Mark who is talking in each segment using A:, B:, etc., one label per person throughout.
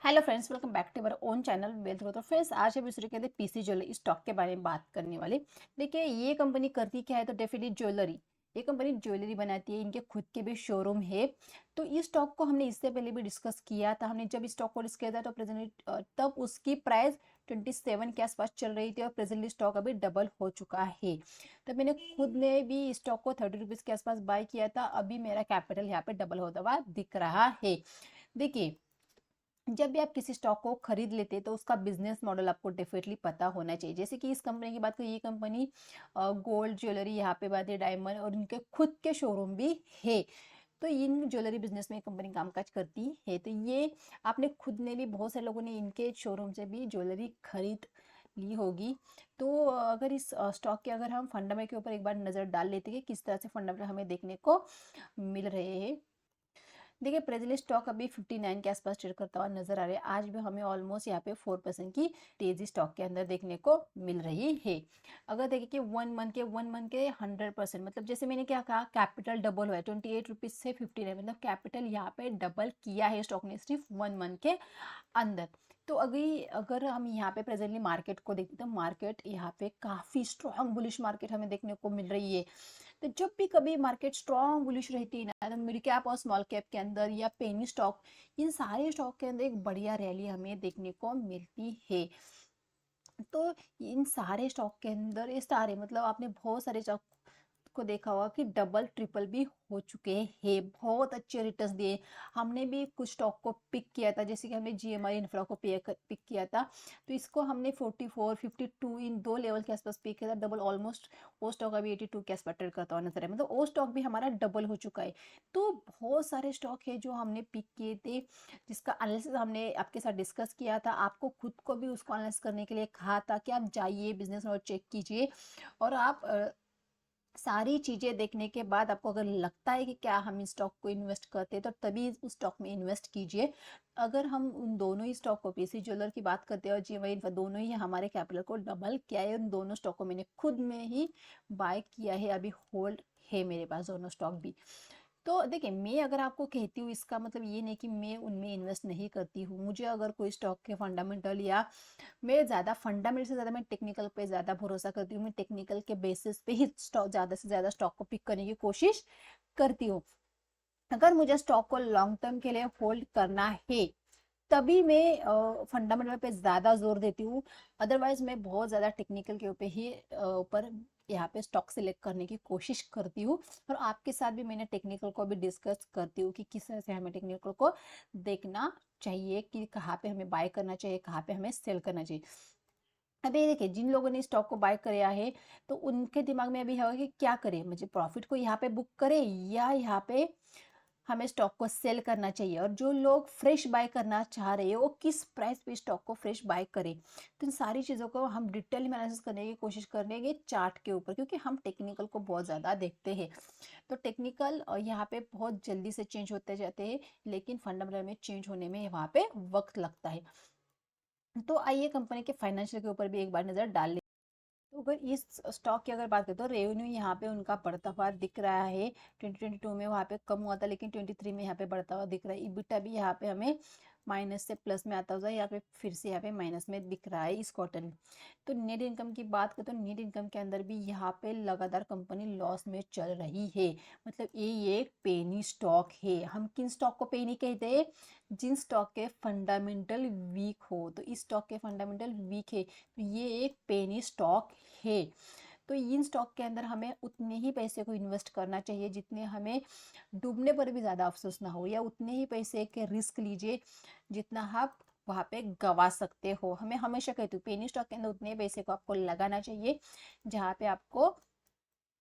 A: Hello friends, welcome back to our own channel wealth growth. Friends, आज हम इस तरीके से पीसी ज्वेलरी स्टॉक के बारे में बात करने वाले। देखिए, ये कंपनी करती क्या है, तो डेफिनेटली ज्वेलरी। ये कंपनी ज्वेलरी बनाती है, इनके खुद के भी शोरूम है। तो इस स्टॉक को हमने इससे पहले भी डिस्कस किया था। हमने जब इस स्टॉक को डिस्कस किया था तो प्रेजेंटली तब उसकी प्राइस 27 के आसपास चल रही थी और प्रेजेंटली स्टॉक अभी डबल हो चुका है। तो मैंने खुद ने भी स्टॉक को 30 रुपीज़ के आसपास बाय किया था। अभी मेरा कैपिटल यहाँ पे डबल होता हुआ दिख रहा है। देखिए, जब भी आप किसी स्टॉक को खरीद लेते हैं तो उसका बिजनेस मॉडल आपको डेफिनेटली पता होना चाहिए। जैसे कि इस कंपनी की बात करें, ये कंपनी गोल्ड ज्वेलरी, यहाँ पे बात है डायमंड, और इनके खुद के शोरूम भी है। तो इन ज्वेलरी बिजनेस में कंपनी कामकाज करती है। तो ये आपने खुद ने भी, बहुत सारे लोगों ने इनके शोरूम से भी ज्वेलरी खरीद ली होगी। तो अगर इस स्टॉक के अगर हम फंडामेंटल के ऊपर एक बार नज़र डाल लेते हैं कि किस तरह से फंडामेंटल हमें देखने को मिल रहे हैं। देखिए, प्रेजेंटली स्टॉक अभी 59 के आसपास ट्रेड करता हुआ नजर आ रहा है। आज भी हमें ऑलमोस्ट यहाँ पे 4% की तेजी स्टॉक के अंदर देखने को मिल रही है। अगर देखें कि वन मंथ के 100%, मतलब जैसे मैंने क्या कहा, कैपिटल डबल हुआ है 28 रुपीज से 59, मतलब कैपिटल यहाँ पे डबल किया है स्टॉक ने सिर्फ 1 मंथ के अंदर। तो अभी अगर हम यहाँ पे प्रेजेंटली मार्केट को देखते हैं तो मार्केट यहाँ पे काफी स्ट्रॉन्ग बुलिश मार्केट हमें देखने को मिल रही है। तो जब भी कभी मार्केट स्ट्रॉन्ग बुलिश रहती है ना, तो मिड कैप और स्मॉल कैप के अंदर या पेनी स्टॉक, इन सारे स्टॉक के अंदर एक बढ़िया रैली हमें देखने को मिलती है। तो इन सारे स्टॉक के अंदर, ये सारे मतलब आपने बहुत सारे स्टॉक को देखा होगा कि डबल ट्रिपल भी हो चुके हैं, बहुत अच्छे रिटर्न्स दिए। हमने भी कुछ स्टॉक को पिक किया था, जैसे कि हमने जीएमआई इंफ्रा को पिक किया था। तो इसको हमने 44 52 इन दो लेवल के आसपास पिक किया था, डबल ऑलमोस्ट। वो स्टॉक अभी 82 के आसपास ट्रेड करता हुआ नजर है, मतलब वो स्टॉक भी हमारा डबल हो चुका है। तो बहुत सारे स्टॉक है जो हमने पिक किए थे, जिसका एनालिसिस हमने आपके साथ डिस्कस किया था। आपको खुद को भी उसको एनालिसिस करने के लिए कहा था कि आप जाइए बिजनेस और चेक कीजिए, और आप सारी चीजें देखने के बाद आपको अगर लगता है कि क्या हम इस स्टॉक को इन्वेस्ट करते हैं तो तभी उस स्टॉक में इन्वेस्ट कीजिए। अगर हम उन दोनों ही स्टॉक को, पीसी ज्वेलर की बात करते हैं और जीवाई, दोनों ही हमारे कैपिटल को डबल किया है। उन दोनों स्टॉक को मैंने खुद में ही बाय किया है, अभी होल्ड है मेरे पास दोनों स्टॉक भी। तो देखिए, मैं अगर आपको कहती हूँ, इसका मतलब ये नहीं कि मैं उनमें इन्वेस्ट नहीं करती हूँ। मुझे अगर कोई स्टॉक के फंडामेंटल, या मैं ज़्यादा फंडामेंटल से ज़्यादा मैं टेक्निकल पे ज़्यादा भरोसा करती हूँ। मैं टेक्निकल के बेसिस पे ही स्टॉक, ज़्यादा से ज़्यादा स्टॉक को पिक करने की कोशिश करती हूँ। अगर मुझे स्टॉक को लॉन्ग टर्म के लिए होल्ड करना है तभी मैं फंडामेंटल पे ज़्यादा जोर देती हूँ। अदरवाइज मैं बहुत ज़्यादा टेक्निकल के ऊपर ही ऊपर यहाँ पे स्टॉक सिलेक्ट करने की कोशिश करती हूँ। और आपके साथ भी मैंने टेक्निकल को भी डिस्कस करती हूँ कि किस तरह से हमें टेक्निकल को देखना चाहिए, कि कहाँ पे हमें बाय करना चाहिए, कहाँ पे हमें सेल करना चाहिए। अभी देखिए, जिन लोगों ने स्टॉक को बाय किया है तो उनके दिमाग में अभी है कि क्या करें, मुझे प्रॉफिट को यहाँ पे बुक करें या यहाँ पे हमें स्टॉक को सेल करना चाहिए। और जो लोग फ्रेश बाय करना चाह रहे हैं वो किस प्राइस पे स्टॉक को फ्रेश बाय करें। तो इन सारी चीज़ों को हम डिटेल में एनालिसिस करने की कोशिश करेंगे चार्ट के ऊपर, क्योंकि हम टेक्निकल को बहुत ज़्यादा देखते हैं। तो टेक्निकल यहाँ पे बहुत जल्दी से चेंज होते जाते हैं, लेकिन फंडामेंटल में चेंज होने में वहाँ पे वक्त लगता है। तो आइए कंपनी के फाइनेंशियल के ऊपर भी एक बार नज़र डाल लें। तो अगर इस स्टॉक की अगर बात करें तो रेवेन्यू यहाँ पे उनका बढ़ता हुआ दिख रहा है। 2022 में वहाँ पे कम हुआ था, लेकिन 23 में यहाँ पे बढ़ता हुआ दिख रहा है। इबिटा भी यहाँ पे हमें माइनस से प्लस में आता हुआ, यहाँ पे फिर से यहाँ पे माइनस में दिख रहा है इस क्वार्टर में। तो नेट इनकम की बात करें तो नेट इनकम के अंदर भी यहाँ पे लगातार कंपनी लॉस में चल रही है। मतलब ये एक पेनी स्टॉक है। हम किन स्टॉक को पेनी कहते हैं? जिन स्टॉक के फंडामेंटल वीक हो। तो इस स्टॉक के फंडामेंटल वीक है, तो ये एक पेनी स्टॉक है। तो इन स्टॉक के अंदर हमें उतने ही पैसे को इन्वेस्ट करना चाहिए जितने हमें डूबने पर भी ज़्यादा अफसोस ना हो, या उतने ही पैसे के रिस्क लीजिए जितना आप वहाँ पे गवा सकते हो। हमें हमेशा कहती हूँ, पेनी स्टॉक के अंदर उतने पैसे को आपको लगाना चाहिए जहाँ पे आपको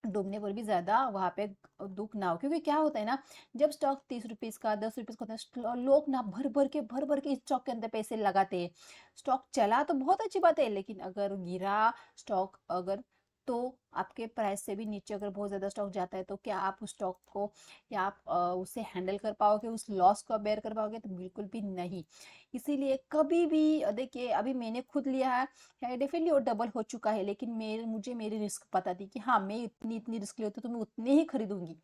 A: डूबने पर भी ज्यादा वहां पे दुख ना हो। क्योंकि क्या होता है ना, जब स्टॉक 30 रुपीज का, 10 रुपीज का होता है, लोग ना भर भर के इस स्टॉक के अंदर पैसे लगाते हैं। स्टॉक चला तो बहुत अच्छी बात है, लेकिन अगर गिरा स्टॉक, अगर तो आपके प्राइस से भी नीचे अगर बहुत ज्यादा स्टॉक जाता है तो क्या आप उस स्टॉक को, या आप उसे हैंडल कर पाओगे, उस लॉस को बेयर कर पाओगे? तो बिल्कुल भी नहीं। इसीलिए कभी भी देखिए, अभी मैंने खुद लिया है, डेफिनेटली वो डबल हो चुका है, लेकिन मुझे मेरी रिस्क पता थी कि हाँ, मैं इतनी इतनी रिस्क लेती हूँ तो मैं उतनी ही खरीदूंगी।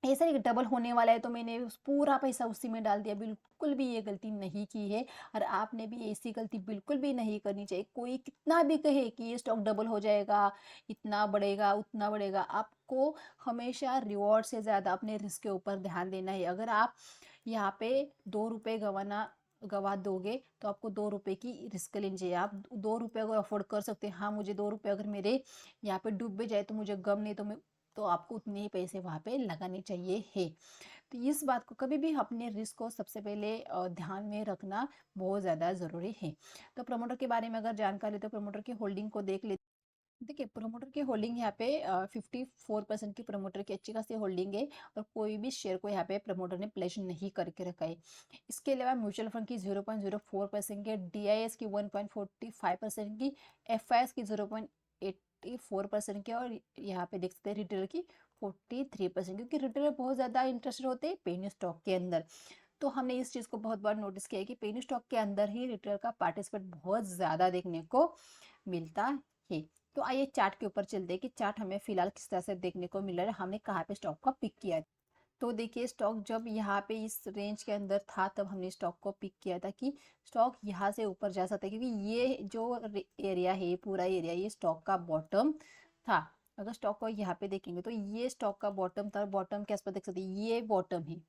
A: ऐसा नहीं कि डबल होने वाला है तो मैंने पूरा पैसा उसी में डाल दिया, बिल्कुल भी ये गलती नहीं की है। और आपने भी ऐसी गलती बिल्कुल भी नहीं करनी चाहिए। कोई कितना भी कहे कि ये स्टॉक डबल हो जाएगा, इतना बढ़ेगा, उतना बढ़ेगा, आपको हमेशा रिवॉर्ड से ज़्यादा अपने रिस्क के ऊपर ध्यान देना है। अगर आप यहाँ पे 2 रुपये गवा दोगे तो आपको 2 रुपये की रिस्क लेनी चाहिए। आप 2 रुपये अगर अफोर्ड कर सकते हैं, हाँ मुझे 2 रुपये अगर मेरे यहाँ पे डूब भी जाए तो मुझे गम नहीं, तो आपको उतने ही पैसे वहाँ पे लगाने चाहिए है। तो इस बात को कभी भी अपने रिस्क को सबसे पहले ध्यान में रखना बहुत ज़्यादा ज़रूरी है। तो प्रमोटर के बारे में अगर जानकारी, तो प्रमोटर की होल्डिंग को देख लेते। देखिए, प्रमोटर की होल्डिंग यहाँ पे 54% की प्रमोटर की अच्छी खासी होल्डिंग है। और कोई भी शेयर को यहाँ पे प्रमोटर ने प्लेज नहीं करके रखा है। इसके अलावा म्यूचुअल फंड की 0.04% की, DIS की 1.45% की, FIS की 0.84% की, और यहाँ पे देख सकते हैं रिटेलर की 43%, क्योंकि रिटेलर बहुत ज़्यादा इंटरेस्टेड होते हैं पेनी स्टॉक के अंदर। तो हमने इस चीज़ को बहुत बार नोटिस किया है कि पेनी स्टॉक के अंदर ही रिटेलर का पार्टिसिपेट बहुत ज़्यादा देखने को मिलता है। तो आइए चार्ट के ऊपर चलते हैं कि चार्ट हमें फिलहाल किस तरह से देखने को मिल रहा है, हमने कहाँ पे स्टॉक को पिक किया है। तो देखिए, स्टॉक जब यहाँ पे इस रेंज के अंदर था तब हमने स्टॉक को पिक किया था कि स्टॉक यहाँ से ऊपर जा सकता है, क्योंकि ये जो एरिया है, पूरा एरिया, ये स्टॉक का बॉटम था। अगर स्टॉक को यहाँ पे देखेंगे तो ये स्टॉक का बॉटम था। बॉटम के आसपास देख सकते हैं, ये बॉटम है,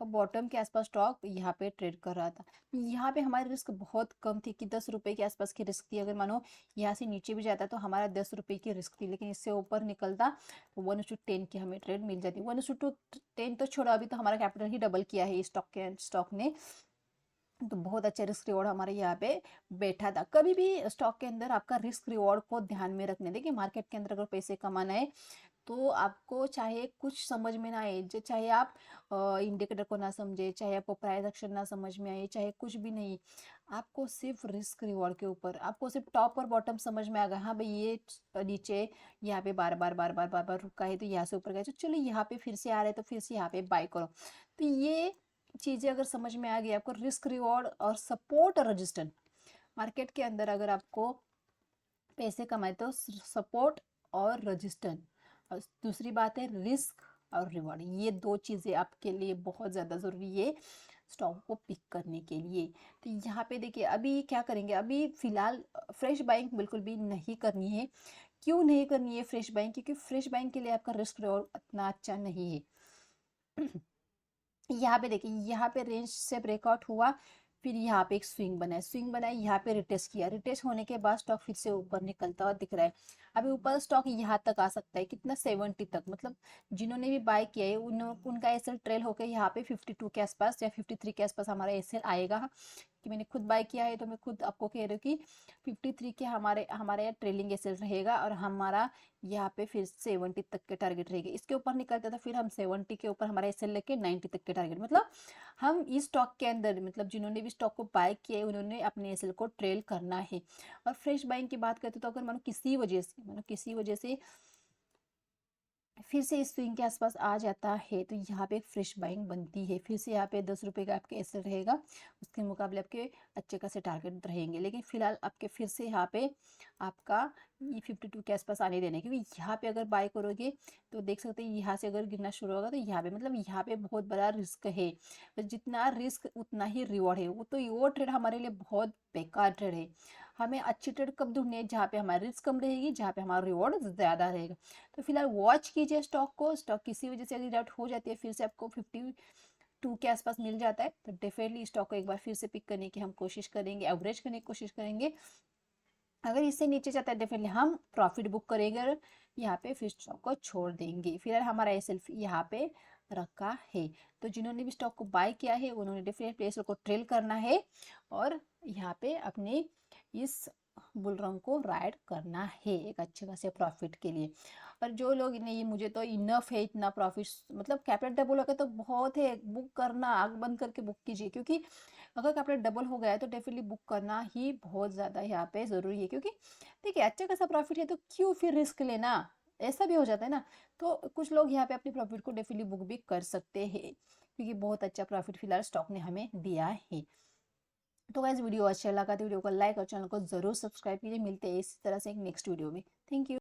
A: और बॉटम के आसपास स्टॉक यहाँ पे ट्रेड कर रहा था। यहाँ पे हमारी रिस्क बहुत कम थी कि 10 रुपए के आसपास की रिस्क थी। अगर मानो यहाँ से नीचे भी जाता तो हमारा 10 रुपए की रिस्क थी, लेकिन इससे ऊपर निकलता तो 1:10 की हमें ट्रेड मिल जाती। 1:10 तो छोड़ो, अभी तो हमारा कैपिटल ही डबल किया है स्टॉक ने। तो बहुत अच्छा रिस्क रिवॉर्ड हमारे यहाँ पे बैठा था। कभी भी स्टॉक के अंदर आपका रिस्क रिवॉर्ड को ध्यान में रखने, देखिए मार्केट के अंदर अगर पैसे कमाना है तो आपको चाहे कुछ समझ में ना आए, चाहे आप इंडिकेटर को ना समझे, चाहे आपको प्राइस एक्शन ना समझ में आए, चाहे कुछ भी नहीं, आपको सिर्फ रिस्क रिवॉर्ड के ऊपर, आपको सिर्फ टॉप और बॉटम समझ में आ गया, हाँ भाई ये नीचे यहाँ पे बार बार बार बार बार बार रुका है तो यहाँ से ऊपर गया, तो चलो यहाँ पे फिर से आ रहा है तो फिर से यहाँ पे बाय करो। तो ये चीजें अगर समझ में आ गई आपको, रिस्क रिवॉर्ड और सपोर्ट और रजिस्टेंस, मार्केट के अंदर अगर आपको पैसे कमाए तो सपोर्ट और रजिस्टेंस, और दूसरी बात है रिस्क और रिवॉर्ड, ये दो चीज़ें आपके लिए बहुत ज़्यादा ज़रूरी है स्टॉक को पिक करने के लिए। तो यहाँ पे देखिए, अभी क्या करेंगे, अभी फिलहाल फ्रेश बाइंग बिल्कुल भी नहीं करनी है। क्यों नहीं करनी है फ्रेश बाइंग? क्योंकि फ्रेश बाइंग के लिए आपका रिस्क रिवॉर्ड इतना अच्छा नहीं है। यहाँ पे देखिए, यहाँ पे रेंज से ब्रेकआउट हुआ, फिर यहाँ पे एक स्विंग बनाया, यहाँ पे रिटेस्ट किया, रिटेस्ट होने के बाद स्टॉक फिर से ऊपर निकलता हुआ दिख रहा है। अभी ऊपर स्टॉक यहाँ तक आ सकता है, कितना 70 तक, मतलब जिन्होंने भी बाय किया है उनका एसएल ट्रेल होकर यहाँ पे 52 के आसपास या 53 के आसपास हमारा एसएल आएगा। कि मैंने खुद बाय किया है तो मैं खुद आपको कह रही हूँ कि 53 के हमारे यहाँ ट्रेलिंग एसएल रहेगा, और हमारा यहाँ पे फिर 70 तक के टारगेट रहेगी। इसके ऊपर निकलता था फिर हम 70 के ऊपर हमारा एसएल लेके 90 तक के टारगेट, मतलब हम इस स्टॉक के अंदर, मतलब जिन्होंने भी स्टॉक को बाय किया है उन्होंने अपने एसएल को ट्रेल करना है। और फ्रेश बाइंग की बात करते तो अगर मानो किसी वजह से फिर से इस स्विंग के आसपास आ जाता है तो यहाँ पे एक फ्रेश बाइंग बनती है, फिर से यहाँ पे 10 रुपए का आपके एसएल रहेगा, उसके मुकाबले आपके अच्छे खासे टारगेट रहेंगे। लेकिन फिलहाल आपके फिर से यहाँ पे आपका ये 52 के आसपास आने देना है, क्योंकि यहाँ पे अगर बाय करोगे तो देख सकते हैं यहाँ से अगर गिरना शुरू होगा तो यहाँ पे, मतलब यहाँ पे बहुत बड़ा रिस्क है। तो जितना रिस्क उतना ही रिवॉर्ड है, वो ट्रेड हमारे लिए बहुत बेकार ट्रेड है। हमें अच्छी ट्रेड कब ढूंढनी है? जहाँ पे हमारा रिस्क कम रहेगी, जहाँ पे हमारा रिवॉर्ड ज्यादा रहेगा। तो फिलहाल वॉच कीजिए स्टॉक को। स्टॉक किसी वजह से अगर डाउट हो जाती है, फिर से आपको 52 के आसपास मिल जाता है तो डेफिनेटली स्टॉक को एक बार फिर से पिक करने की हम कोशिश करेंगे, एवरेज करने की कोशिश करेंगे। अगर इससे नीचे जाता है डेफिनेटली हम प्रॉफिट बुक करेंगे और यहाँ पे फिर स्टॉक को छोड़ देंगे। फिलहाल हमारा एसएल यहाँ पे रखा है। तो जिन्होंने भी स्टॉक को बाय किया है उन्होंने डेफिनेटली एसएल को ट्रेल करना है और यहाँ पे अपने इस बुल रन को राइड करना है एक अच्छे खासे प्रॉफिट के लिए। पर जो लोग नहीं, मुझे तो इनफ है इतना प्रॉफिट, मतलब कैपिटल डबल हो गया तो बहुत है, बुक करना आग बंद करके बुक कीजिए, क्योंकि अगर कैपिटल डबल हो गया है तो डेफिनेटली बुक करना ही बहुत ज़्यादा यहाँ पे ज़रूरी है। क्योंकि देखिए, अच्छा खासा प्रॉफिट है तो क्यों फिर रिस्क लेना, ऐसा भी हो जाता है ना। तो कुछ लोग यहाँ पे अपने प्रॉफिट को डेफिनेटली बुक भी कर सकते हैं, क्योंकि बहुत अच्छा प्रॉफिट फिलहाल स्टॉक ने हमें दिया है। तो गाइस, वीडियो अच्छा लगा तो वीडियो को लाइक और चैनल को जरूर सब्सक्राइब कीजिए। मिलते हैं इसी तरह से एक नेक्स्ट वीडियो में। Thank you.